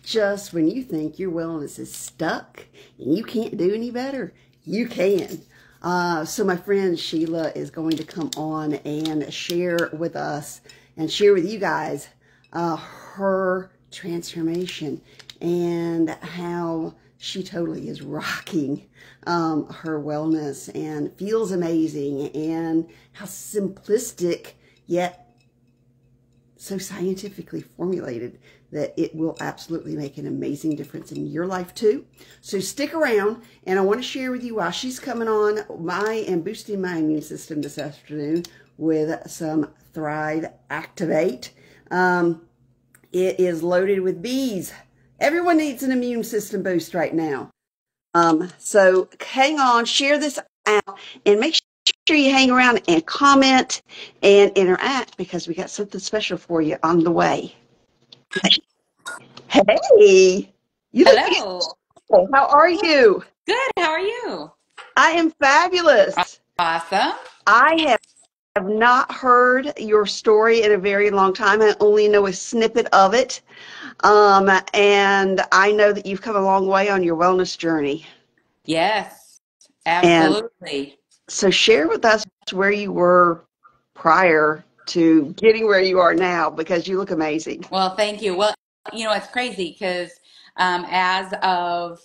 just when you think your wellness is stuck and you can't do any better, you can. So my friend Sheila is going to come on and share with us and share with you guys her transformation and how she totally is rocking her wellness and feels amazing, and how simplistic yet so scientifically formulated that it will absolutely make an amazing difference in your life too. So stick around, and I want to share with you while she's coming on, I am boosting my immune system this afternoon with some Thrive Activate. It is loaded with bees. Everyone needs an immune system boost right now. So hang on, share this out, and make sure you hang around and comment and interact, because we got something special for you on the way. Hey, you look Hello. beautiful. How are you? Good. How are you? I am fabulous. Awesome. I have not heard your story in a very long time. I only know a snippet of it. And I know that you've come a long way on your wellness journey. Yes, And absolutely. so share with us where you were prior to getting where you are now, because you look amazing. Well, thank you. Well, it's crazy because as of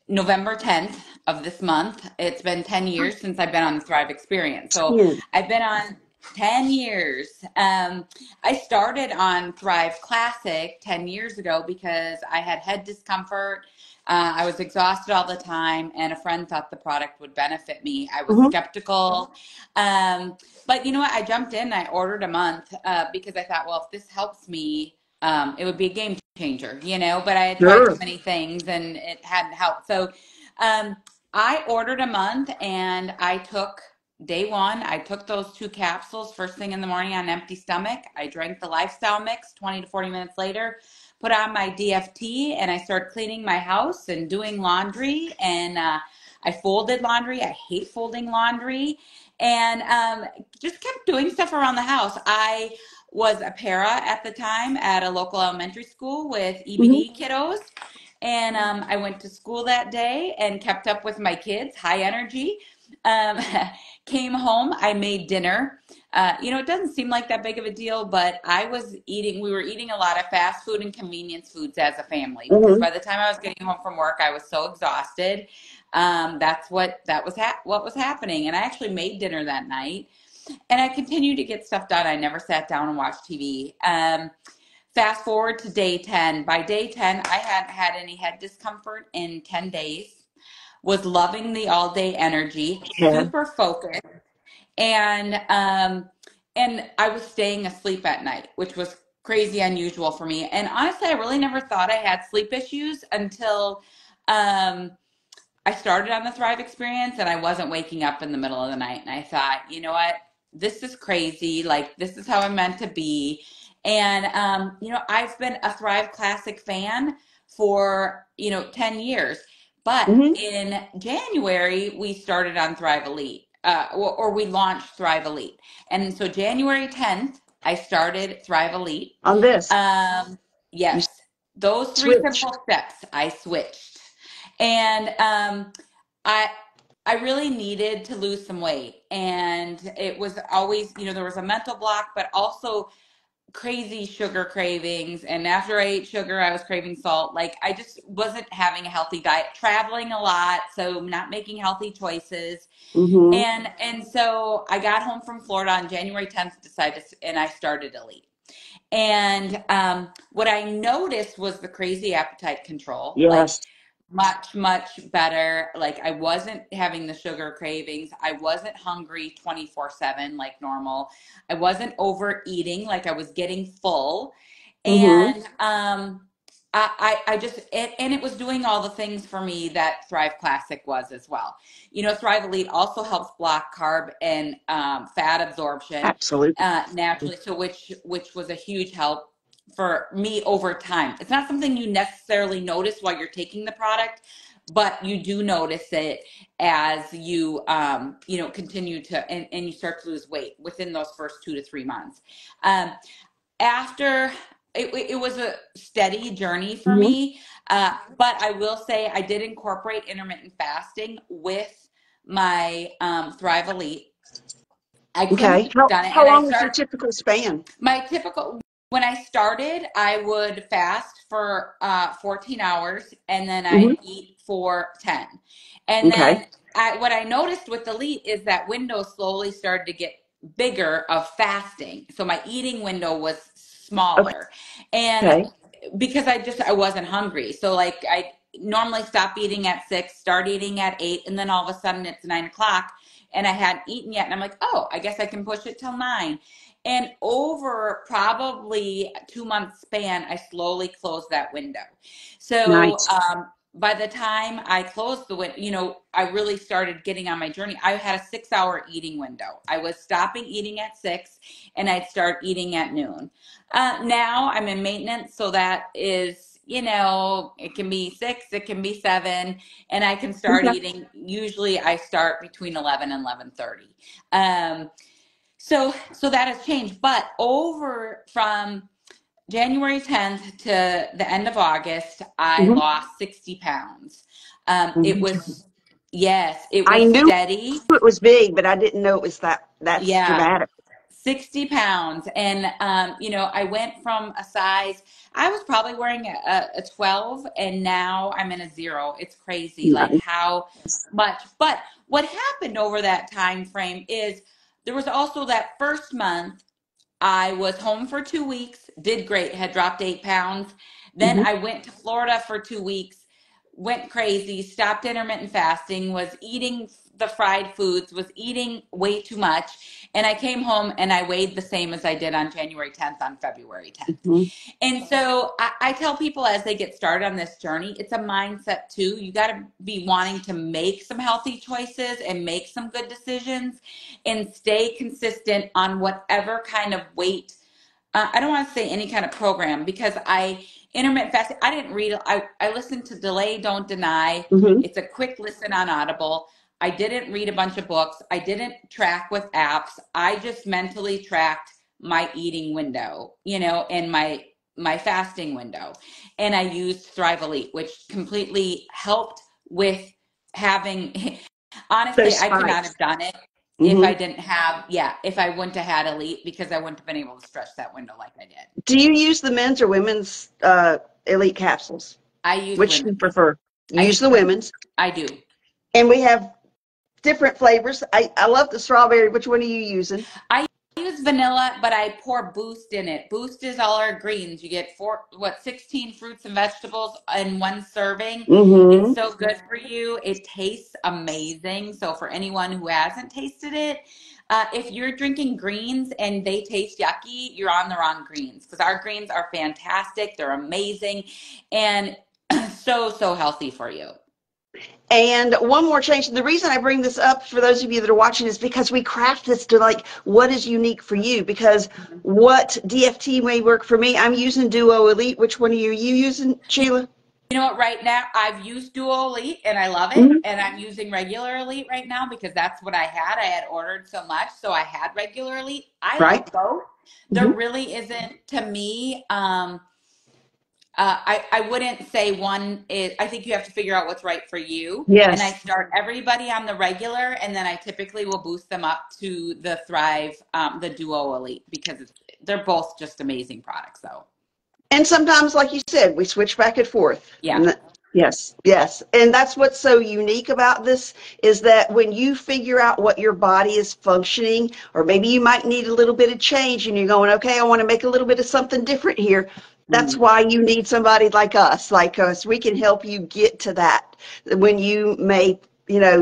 November 10th of this month, it's been 10 years since I've been on the Thrive Experience. So Yeah. I've been on 10 years. I started on Thrive Classic 10 years ago because I had head discomfort. I was exhausted all the time, and a friend thought the product would benefit me. I was skeptical. But you know what? I jumped in, I ordered a month because I thought, well, if this helps me, it would be a game changer, but I had tried so Sure. many things and it hadn't helped. So I ordered a month, and I took day one. I took those 2 capsules first thing in the morning on an empty stomach. I drank the lifestyle mix 20 to 40 minutes later, put on my DFT, and I started cleaning my house and doing laundry. And I folded laundry. I hate folding laundry. And just kept doing stuff around the house. I was a para at the time at a local elementary school with EBD kiddos. And I went to school that day and kept up with my kids, high energy. Um, Came home, I made dinner. It doesn't seem like that big of a deal, but we were eating a lot of fast food and convenience foods as a family, because by the time I was getting home from work, I was so exhausted. That's what was happening. And I actually made dinner that night, and I continued to get stuff done. I never sat down and watched TV. Fast forward to day 10. By day 10, I hadn't had any head discomfort in 10 days. Was loving the all day energy, Yeah. super focused, and I was staying asleep at night, which was crazy unusual for me. And honestly, I really never thought I had sleep issues until I started on the Thrive Experience, and I wasn't waking up in the middle of the night. And I thought, you know what, this is crazy. Like, this is how I'm meant to be. And I've been a Thrive Classic fan for 10 years. But in January, we started on Thrive Elite, or we launched Thrive Elite. And so January 10th, I started Thrive Elite. On this. You Yes, those 3 switched. simple steps, I switched. And I I really needed to lose some weight. And it was always, there was a mental block, but also crazy sugar cravings. And after I ate sugar, I was craving salt. Like, I just wasn't having a healthy diet, traveling a lot, so not making healthy choices. And so I got home from Florida on January 10th, and I started Elite. And what I noticed was the crazy appetite control. Like, Yes. much, much better. Like, I wasn't having the sugar cravings. I wasn't hungry 24/7 like normal. I wasn't overeating, like I was getting full. And I just, and it was doing all the things for me that Thrive Classic was as well. Thrive Elite also helps block carb and fat absorption Absolutely. naturally, so which was a huge help for me over time. It's not something you necessarily notice while you're taking the product, but you do notice it as you continue to, and you start to lose weight within those first 2 to 3 months. After it was a steady journey for Hmm. me. But I will say I did incorporate intermittent fasting with my Thrive Elite. I couldn't Okay. have done it. How And I long is your started typical span? my typical, when I started, I would fast for 14 hours and then Hmm. I'd eat for 10. And Okay. then what I noticed with Elite is that window slowly started to get bigger of fasting. So my eating window was smaller. And Okay. because I wasn't hungry. So like I normally stop eating at 6, start eating at 8, and then all of a sudden it's 9 o'clock and I hadn't eaten yet. And I'm like, oh, I guess I can push it till 9. And over probably a 2 month span, I slowly closed that window. So Nice. by the time I closed the window, I really started getting on my journey. I had a 6 hour eating window. I was stopping eating at 6 and I'd start eating at noon. Now I'm in maintenance, so that is, it can be 6, it can be 7, and I can start Okay. eating. Usually I start between 11 and 11:30. So that has changed, but over from January 10th to the end of August, I Hmm. lost 60 pounds. It Hmm. was, yes, it I was knew steady. it was big, but I didn't know it was that's Yeah, dramatic. 60 pounds. And, I went from a size, I was probably wearing a 12, and now I'm in a 0. It's crazy, like Nice. how much. But what happened over that time frame is there was also that first month I was home for 2 weeks, did great, had dropped 8 pounds. Then Hmm. I went to Florida for 2 weeks, went crazy, stopped intermittent fasting, was eating the fried foods, was eating way too much. And I came home and I weighed the same as I did on January 10th, on February 10th. Hmm. And so I tell people as they get started on this journey, it's a mindset too. You got to be wanting to make some healthy choices and make some good decisions and stay consistent on whatever kind of weight. I don't want to say any kind of program, because intermittent fasting, I didn't read, I listened to Delay, Don't Deny. Hmm. It's a quick listen on Audible. I didn't read a bunch of books. I didn't track with apps. I just mentally tracked my eating window, and my fasting window. And I used Thrive Elite, which completely helped with having, honestly, Those I could not spikes. have done it if Hmm. I didn't have, yeah, if I wouldn't have had Elite, because I wouldn't have been able to stretch that window like I did. Do you use the men's or women's elite capsules? I use Which do you women's. prefer? I Use use the women. women's. I do. And we have different flavors. I love the strawberry. Which one are you using? I use vanilla, but I pour Boost in it. Boost is all our greens. You get 16 fruits and vegetables in one serving. It's Hmm. so good for you. It tastes amazing. So for anyone who hasn't tasted it, if you're drinking greens and they taste yucky, you're on the wrong greens, because our greens are fantastic. They're amazing and so healthy for you. And one more change. The reason I bring this up for those of you that are watching is because we craft this to like what is unique for you. Because what DFT may work for me, I'm using Duo Elite. Which one are you using, Sheila? You know what? Right now, I've used Duo Elite and I love it. Hmm. And I'm using regular Elite right now because that's what I had. I had ordered so much, so I had regular Elite. I Right. love both. There Hmm. really isn't, to me. I wouldn't say one is. I think you have to figure out what's right for you. And I Yes. start everybody on the regular, and then I typically will boost them up to the Thrive, the Duo Elite, because they're both just amazing products. So And sometimes, like you said, we switch back and forth. yeah. Yes, yes. And that's what's so unique about this is that when you figure out what your body is functioning, or maybe you might need a little bit of change and you're going, okay, I want to make a little bit of something different here. That's Mm. why you need somebody like us. Like us, we can help you get to that. When you may,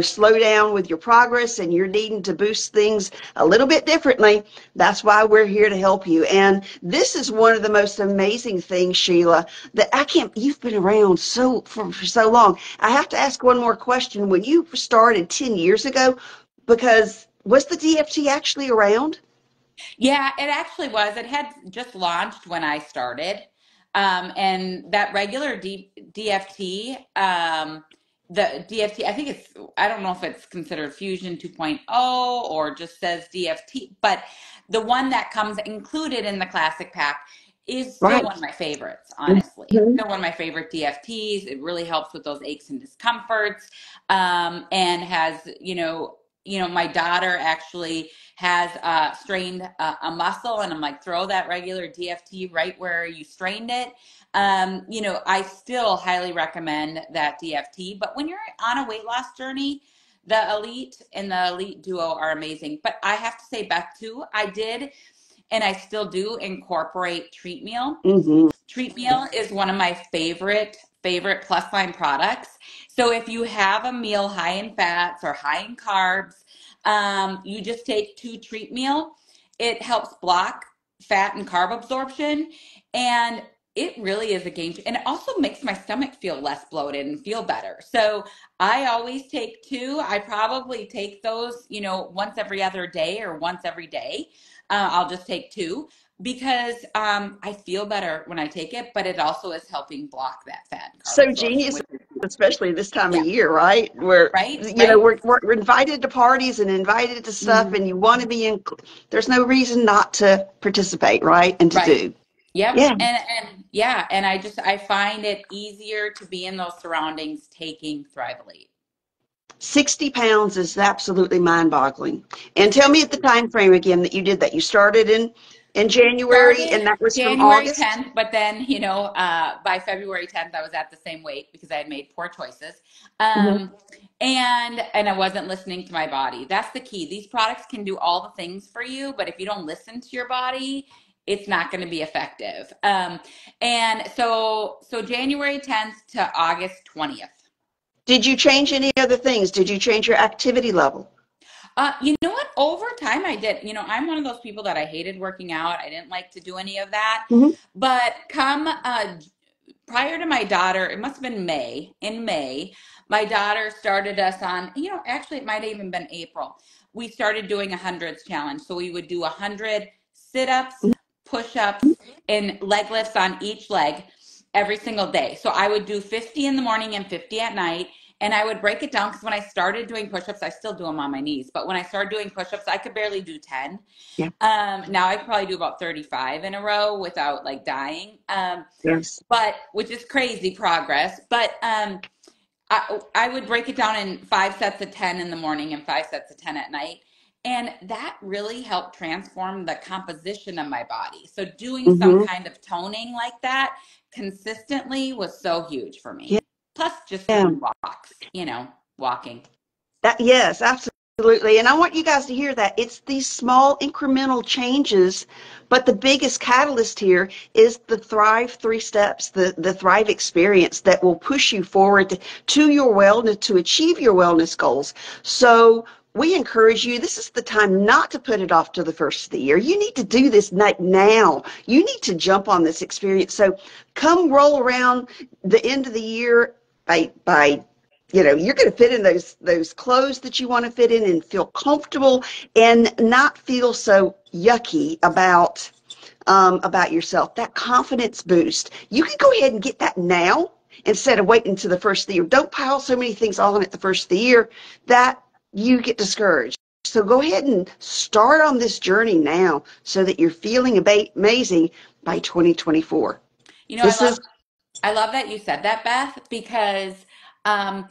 slow down with your progress and you're needing to boost things a little bit differently, that's why we're here to help you. And this is one of the most amazing things, Sheila, that I can't, you've been around for so long. I have to ask one more question. When you started 10 years ago, because was the DFT actually around? Yeah, it actually was. It had just launched when I started. And that regular DFT, the DFT, I think I don't know if it's considered Fusion 2.0 or just says DFT, but the one that comes included in the classic pack is still Right. one of my favorites, honestly. It's Mhm. still one of my favorite DFTs. It really helps with those aches and discomforts. And has, my daughter actually has strained a muscle, and I'm like, throw that regular DFT right where you strained it. I still highly recommend that DFT. But when you're on a weight loss journey, the Elite and the Elite Duo are amazing. But I have to say, Beth, too, I did and I still do incorporate Treat Meal. Mhm. Treat Meal is one of my favorite plus line products. So if you have a meal high in fats or high in carbs, you just take 2 Treat Meal. It helps block fat and carb absorption, and it really is a game changer. And it also makes my stomach feel less bloated and feel better. So I always take 2. I probably take those, once every other day or once every day. I'll just take 2 because I feel better when I take it, but it also is helping block that fat and carb So absorption, genius, which is, especially this time of yeah, year, right? Where, right, right. we're invited to parties and invited to stuff, Mhm. and you want to be in, there's no reason not to participate, right? And to Right. do. Yep. Yeah. And yeah, and I find it easier to be in those surroundings taking Thrive Elite. 60 pounds is absolutely mind-boggling. And It's tell me at the crazy. time frame again that you did that. You started in January, Started and that was from January August? 10th, but then, by February 10th, I was at the same weight because I had made poor choices. Hmm. And I wasn't listening to my body. That's the key. These products can do all the things for you, but if you don't listen to your body, it's not going to be effective. And so January 10th to August 20th. Did you change any other things? Did you change your activity level? You know what? Over time, I did. I'm one of those people that I hated working out. I didn't like to do any of that. Hmm. But come prior to my daughter, it must have been May. In May, my daughter started us on, actually, it might have even been April. We started doing a hundreds challenge. So we would do 100 sit ups, push ups, and leg lifts on each leg every single day. So I would do 50 in the morning and 50 at night. And I would break it down because when I started doing push ups, I still do them on my knees. But when I started doing push ups, I could barely do 10. Yeah. Now I could probably do about 35 in a row without like dying. Yes. But which is crazy progress. But I would break it down in 5 sets of 10 in the morning and 5 sets of 10 at night. And that really helped transform the composition of my body. So doing some Hmm. kind of toning like that consistently was so huge for Yeah. me. Plus just Yeah. walks, walking. That, yes, absolutely. And I want you guys to hear that. It's these small incremental changes, but the biggest catalyst here is the Thrive 3 steps, the Thrive experience that will push you forward to your wellness, to achieve your wellness goals. So we encourage you, this is the time not to put it off to the first of the year. You need to do this now. You need to jump on this experience. So come roll around the end of the year by you're going to fit in those clothes that you want to fit in and feel comfortable and not feel so yucky about yourself. That confidence boost, you can go ahead and get that now instead of waiting to the first of the year. Don't pile so many things on at the first of the year that you get discouraged. So go ahead and start on this journey now so that you're feeling amazing by 2024. You know, I This love is I love that you said that, Beth, because um,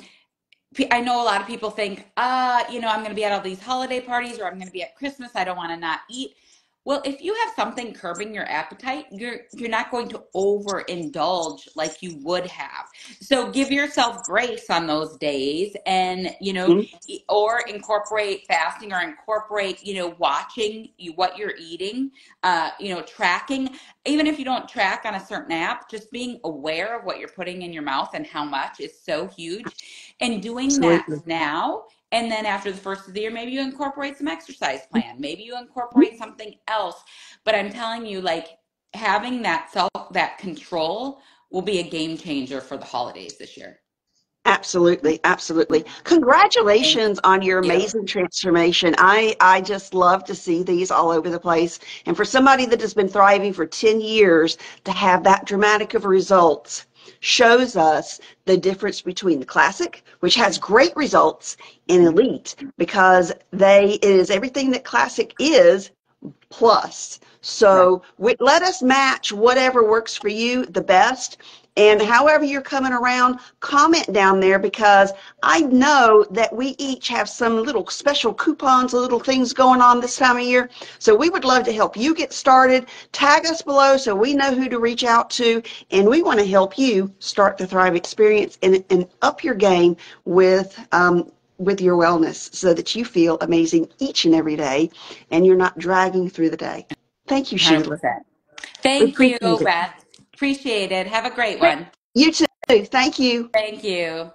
I know a lot of people think, I'm going to be at all these holiday parties or I'm going to be at Christmas. I don't want to not eat. Well, if you have something curbing your appetite, you're not going to overindulge like you would have. So give yourself grace on those days and, or incorporate fasting or incorporate, watching what you're eating, tracking. Even if you don't track on a certain app, just being aware of what you're putting in your mouth and how much is so huge. And doing that absolutely. now, and then after the first of the year, maybe you incorporate some exercise plan. Maybe you incorporate something else. But I'm telling you, like having that control will be a game changer for the holidays this year. Absolutely, absolutely. Thank Congratulations on your you. amazing transformation. I just love to see these all over the place. And for somebody that has been thriving for 10 years to have that dramatic of results shows us the difference between the classic, which has great results, and elite because it is everything that classic is plus. Right. So let us match whatever works for you the best. And however you're coming around, comment down there, because I know that we each have some little special coupons, little things going on this time of year. So we would love to help you get started. Tag us below so we know who to reach out to. And we want to help you start the Thrive experience and up your game with your wellness so that you feel amazing each and every day and you're not dragging through the day. Thank you, Sheila. 100%. We Thank you, appreciate it. Beth. Appreciate it. Have a great one. You too. Thank you. Thank you.